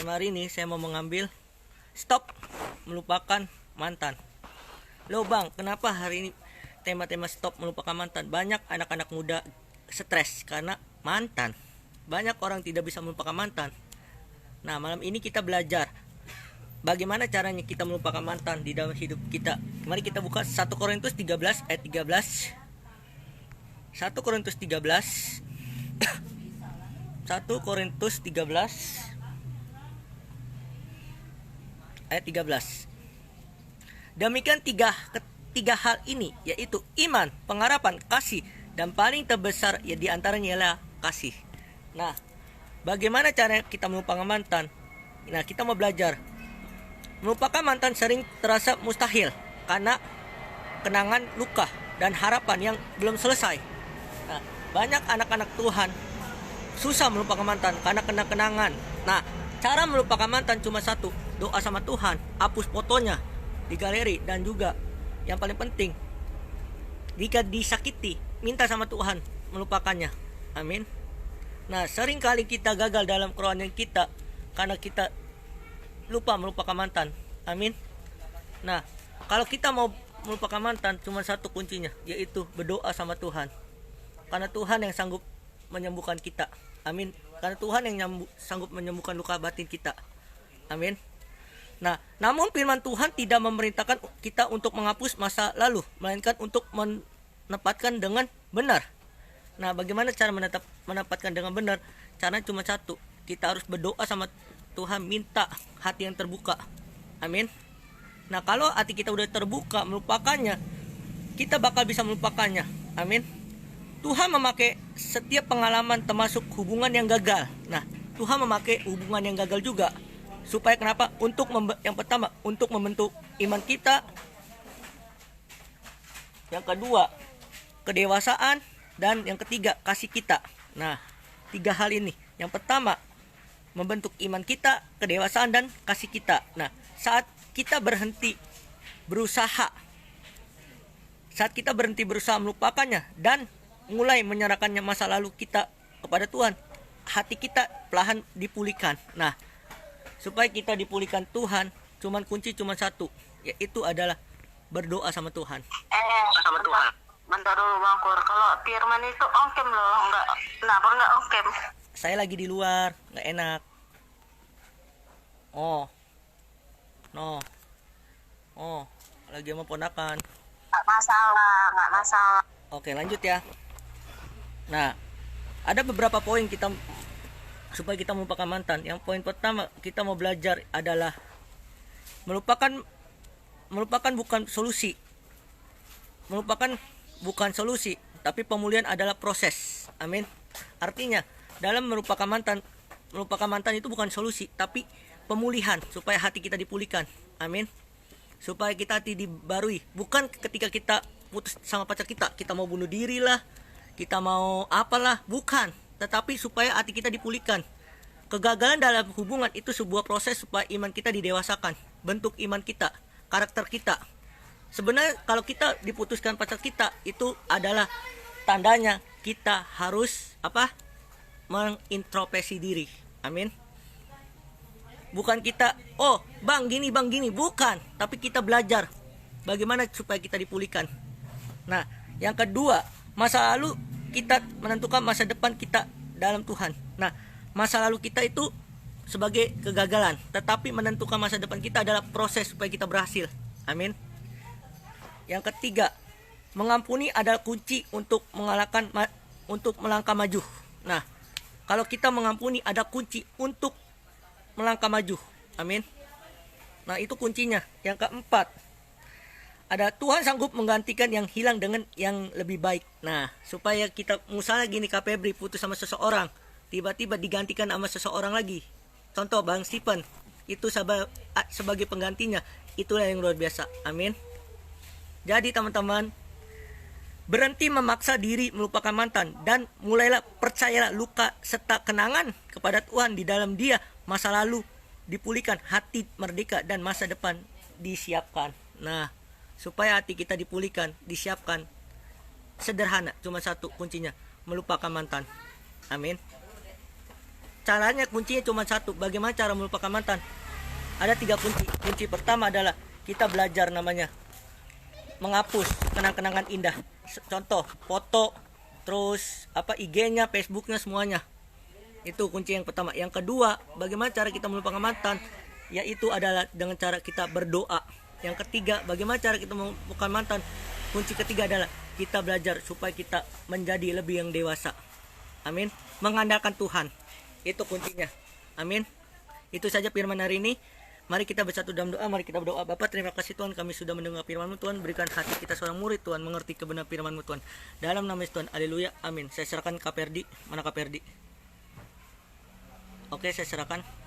tema hari ini saya mau mengambil stop melupakan mantan. Loh bang, kenapa hari ini tema-tema stop melupakan mantan? Banyak anak-anak muda stres karena mantan. Banyak orang tidak bisa melupakan mantan. Nah, malam ini kita belajar bagaimana caranya kita melupakan mantan di dalam hidup kita. Mari kita buka 1 Korintus 13 ayat 13. 1 Korintus 13 1 Korintus 13 ayat 13. Demikian tiga hal ini, yaitu iman, pengharapan, kasih, dan paling terbesar ya di antaranya ialah kasih. Nah, bagaimana cara kita melupakan mantan? Nah, kita mau belajar. Melupakan mantan sering terasa mustahil karena kenangan luka dan harapan yang belum selesai. Nah, banyak anak-anak Tuhan susah melupakan mantan karena kenangan. Nah, cara melupakan mantan cuma satu, doa sama Tuhan, hapus fotonya di galeri, dan juga yang paling penting, jika disakiti, minta sama Tuhan melupakannya. Amin. Nah, sering kali kita gagal dalam kerohanian kita karena kita lupa melupakan mantan. Amin. Nah, kalau kita mau melupakan mantan, cuma satu kuncinya, yaitu berdoa sama Tuhan. Karena Tuhan yang sanggup menyembuhkan kita. Amin. Karena Tuhan yang sanggup menyembuhkan luka batin kita. Amin. Nah, namun firman Tuhan tidak memerintahkan kita untuk menghapus masa lalu, melainkan untuk menempatkan dengan benar. Nah, bagaimana cara menempatkan dengan benar? Caranya cuma satu, kita harus berdoa sama Tuhan, minta hati yang terbuka. Amin. Nah, kalau hati kita udah terbuka melupakannya, kita bakal bisa melupakannya. Amin. Tuhan memakai setiap pengalaman termasuk hubungan yang gagal. Nah, Tuhan memakai hubungan yang gagal juga. Supaya kenapa? Yang pertama, untuk membentuk iman kita. Yang kedua, kedewasaan. Dan yang ketiga, kasih kita. Nah, 3 hal ini. Yang pertama, membentuk iman kita, kedewasaan, dan kasih kita. Nah, saat kita berhenti berusaha melupakannya dan mulai menyerahkannya masa lalu kita kepada Tuhan, hati kita perlahan dipulihkan. Nah, supaya kita dipulihkan Tuhan, kunci cuma satu, yaitu adalah berdoa sama Tuhan. Sama Tuhan. Bentar dulu Bang Kur, kalau Firman itu ongkem loh, kenapa enggak ongkem? Saya lagi di luar, nggak enak. Lagi sama ponakan. Nggak masalah. Oke, lanjut ya. Nah, ada beberapa poin supaya kita melupakan mantan. Yang poin pertama kita mau belajar adalah melupakan bukan solusi. Melupakan bukan solusi, tapi pemulihan adalah proses. Amin. Artinya, dalam melupakan mantan itu bukan solusi, tapi pemulihan supaya hati kita dipulihkan. Amin. Supaya kita hati dibarui. Bukan ketika kita putus sama pacar kita mau bunuh diri lah, kita mau apalah, bukan. Tetapi supaya hati kita dipulihkan. Kegagalan dalam hubungan itu sebuah proses supaya iman kita didewasakan. Bentuk iman kita, karakter kita. Sebenarnya kalau kita diputuskan pacar kita, itu adalah tandanya kita harus mengintrospeksi diri. Amin. Bukan kita, bang gini, bukan. Tapi kita belajar bagaimana supaya kita dipulihkan. Nah, yang kedua, masa lalu kita menentukan masa depan kita dalam Tuhan. Nah, masa lalu kita itu sebagai kegagalan, tetapi menentukan masa depan kita adalah proses supaya kita berhasil. Amin. Yang ketiga, mengampuni adalah kunci untuk melangkah maju. Nah, kalau kita mengampuni ada kunci untuk melangkah maju. Amin. Nah, itu kuncinya. Yang keempat, ada Tuhan sanggup menggantikan yang hilang dengan yang lebih baik. Nah, supaya kita, misalnya gini, Kak Febri putus sama seseorang, tiba-tiba digantikan sama seseorang lagi. Contoh Bang Stephen, itu sebagai penggantinya. Itulah yang luar biasa. Amin. Jadi teman-teman, berhenti memaksa diri melupakan mantan dan mulailah percayalah luka serta kenangan kepada Tuhan. Di dalam Dia masa lalu dipulihkan, hati merdeka, dan masa depan disiapkan. Nah, supaya hati kita dipulihkan, disiapkan, sederhana, cuma satu kuncinya, melupakan mantan. Amin. caranya, kuncinya cuma satu. Bagaimana cara melupakan mantan? Ada 3 kunci. Kunci pertama adalah kita belajar namanya menghapus kenang-kenangan indah. Contoh, foto, terus IG-nya, Facebook-nya, semuanya. Itu kunci yang pertama. Yang kedua, bagaimana cara kita melupakan mantan? Yaitu adalah dengan cara kita berdoa. Yang ketiga, bagaimana cara kita melupakan mantan? Kunci ketiga adalah kita belajar supaya kita menjadi lebih yang dewasa. Amin. Mengandalkan Tuhan. Itu kuncinya. Amin. Itu saja firman hari ini. Mari kita bersatu dalam doa. Mari kita berdoa. Bapa, terima kasih Tuhan, kami sudah mendengar firman-Mu Tuhan. Berikan hati kita seorang murid Tuhan, mengerti kebenaran firman-Mu Tuhan. Dalam nama Yesus Tuhan. Haleluya. Amin. Saya serahkan Kak Perdi. Mana Kak Perdi? Oke, saya serahkan.